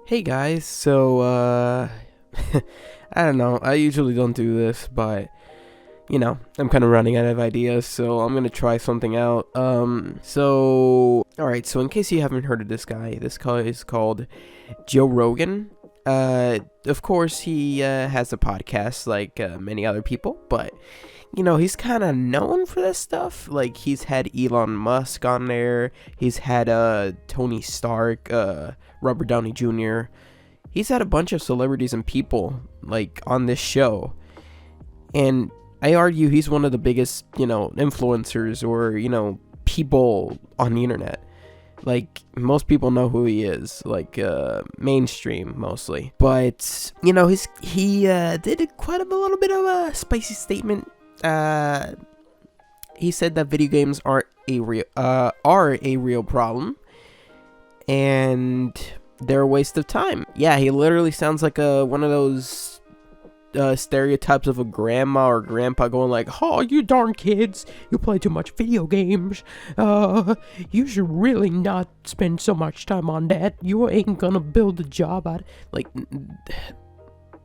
Hey guys, so I don't know, I usually don't do this, but I'm kind of running out of ideas, so I'm gonna try something out. Alright, so in case you haven't heard of this guy is called Joe Rogan. Of course, he has a podcast like many other people, but he's kind of known for this stuff. Like, he's had Elon Musk on there, he's had Tony Stark, Robert Downey Jr. He's had a bunch of celebrities and people like on this show, and I argue he's one of the biggest, influencers or people on the internet. Like, most people know who he is, like mainstream mostly. But he did quite a little bit of a spicy statement. He said that video games are a real problem, and they're a waste of time. Yeah, he literally sounds like one of those stereotypes of a grandma or grandpa going like, "Oh, you darn kids, you play too much video games. You should really not spend so much time on that. You ain't gonna build a job out." Like,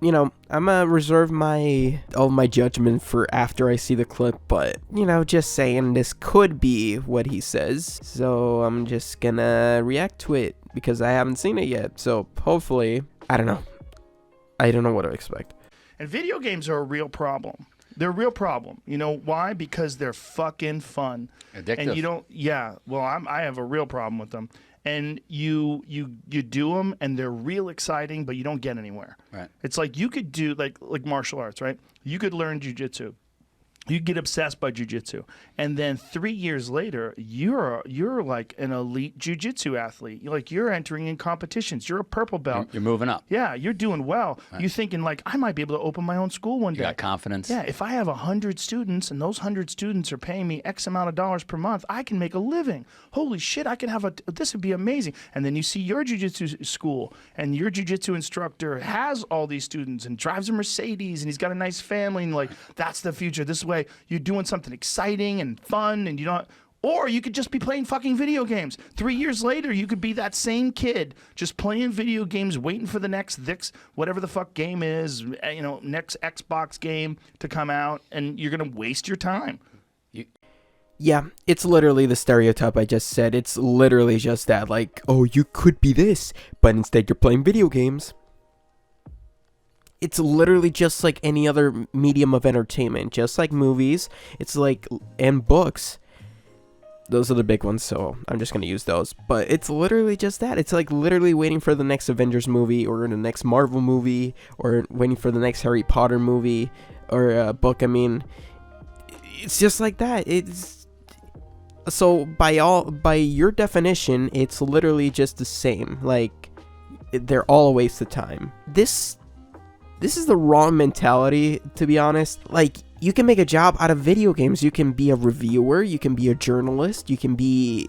I'm gonna reserve all my judgment for after I see the clip, but just saying, this could be what he says, so I'm just gonna react to it because I haven't seen it yet. So hopefully, I don't know what to expect. And video games are a real problem. They're a real problem. You know why? Because they're fucking fun. Addictive. And I have a real problem with them. And you do them, and they're real exciting, but you don't get anywhere. Right. It's like you could do like martial arts, right? You could learn jujitsu. You get obsessed by jiu-jitsu, and then 3 years later, you're like an elite jiu-jitsu athlete. You're entering in competitions. You're a purple belt. You're moving up. Yeah, you're doing well. Right. You're thinking like, I might be able to open my own school one day. You got confidence. Yeah, if I have 100 students and those 100 students are paying me X amount of dollars per month, I can make a living. Holy shit, I can have this would be amazing. And then you see your jiu-jitsu school, and your jiu-jitsu instructor has all these students and drives a Mercedes, and he's got a nice family, and like, that's the future. This way you're doing something exciting and fun, and or you could just be playing fucking video games. 3 years later, you could be that same kid just playing video games, waiting for the next whatever the fuck game is, next Xbox game to come out, and you're gonna waste your time. Yeah, it's literally the stereotype I just said. It's literally just that, like, oh, you could be this, but instead you're playing video games. It's literally just like any other medium of entertainment, just like movies. It's like, and books. Those are the big ones, so I'm just going to use those. But it's literally just that. It's like literally waiting for the next Avengers movie, or the next Marvel movie, or waiting for the next Harry Potter movie, or book. I mean, it's just like that. So by your definition, it's literally just the same. Like, they're all a waste of time. This is the wrong mentality, to be honest. Like, you can make a job out of video games. You can be a reviewer, you can be a journalist, you can be,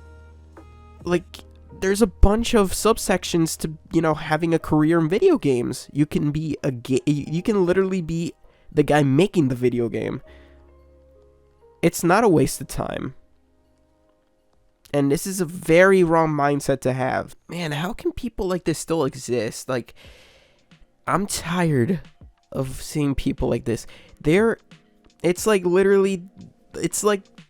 like, there's a bunch of subsections to, having a career in video games. You can be you can literally be the guy making the video game. It's not a waste of time. And this is a very wrong mindset to have. Man, how can people like this still exist? Like, I'm tired of seeing people like this. It's like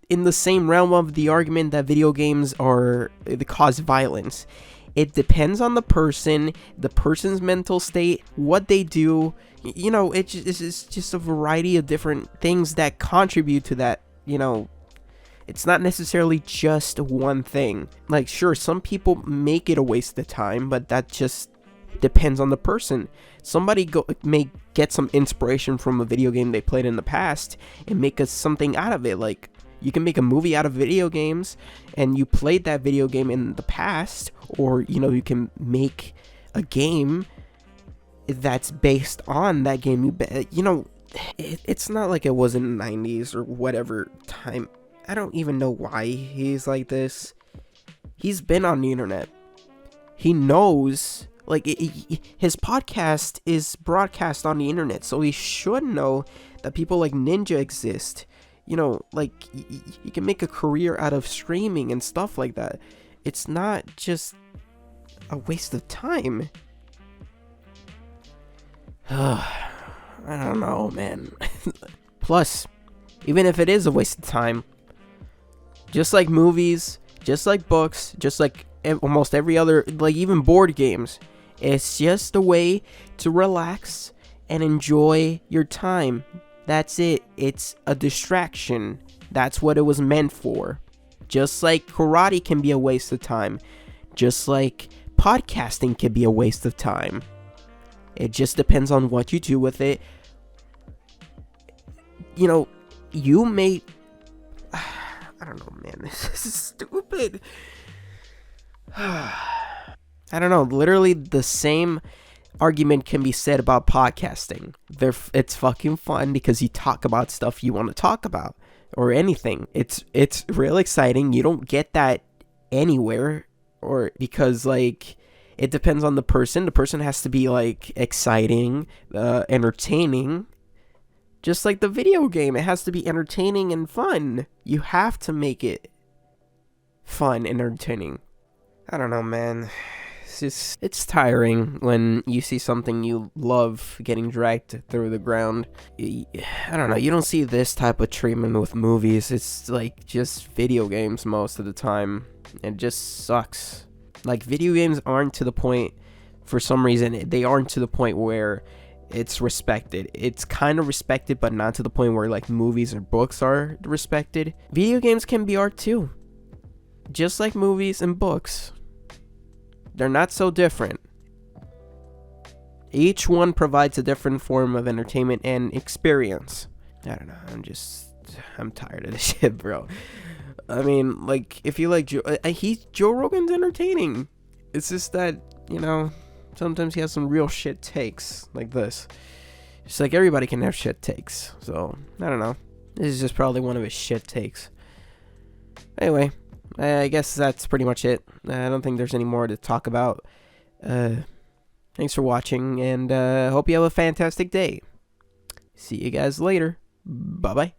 in the same realm of the argument that video games they cause violence. It depends on the person's mental state, what they do. It's just a variety of different things that contribute to that. It's not necessarily just one thing. Like, sure, some people make it a waste of time, but that just depends on the person. Somebody may get some inspiration from a video game they played in the past and make something out of it. Like, you can make a movie out of video games, and you played that video game in the past, or you can make a game that's based on that game. It's not like it was in the 90s or whatever time. I don't even know why he's like this. He's been on the internet. He knows. Like, his podcast is broadcast on the internet, so he should know that people like Ninja exist. Like, you can make a career out of streaming and stuff like that. It's not just a waste of time. I don't know, man. Plus, even if it is a waste of time, just like movies, just like books, just like almost every other, like even board games, it's just a way to relax and enjoy your time. That's it. It's a distraction. That's what it was meant for. Just like karate can be a waste of time. Just like podcasting can be a waste of time. It just depends on what you do with it. You know, you may... I don't know, man. This is stupid. I don't know. Literally the same argument can be said about podcasting. It's fucking fun because you talk about stuff you want to talk about. Or anything. It's real exciting. You don't get that anywhere. Or because, like, it depends on the person. The person has to be, like, exciting, entertaining. Just like the video game, it has to be entertaining and fun. You have to make it fun and entertaining. I don't know, man. It's tiring when you see something you love getting dragged through the ground. I don't know, you don't see this type of treatment with movies. It's like just video games most of the time. It just sucks. Like, video games aren't to the point, for some reason, they aren't to the point where it's respected. It's kind of respected, but not to the point where, like, movies or books are respected. Video games can be art too. Just like movies and books. They're not so different. Each one provides a different form of entertainment and experience. I don't know, I'm tired of this shit, bro. I mean, like, if you like Joe Rogan's entertaining. It's just that, you know, sometimes he has some real shit takes, like this. Just like everybody can have shit takes. So, I don't know. This is just probably one of his shit takes. Anyway, I guess that's pretty much it. I don't think there's any more to talk about. Thanks for watching, and hope you have a fantastic day. See you guys later. Bye-bye.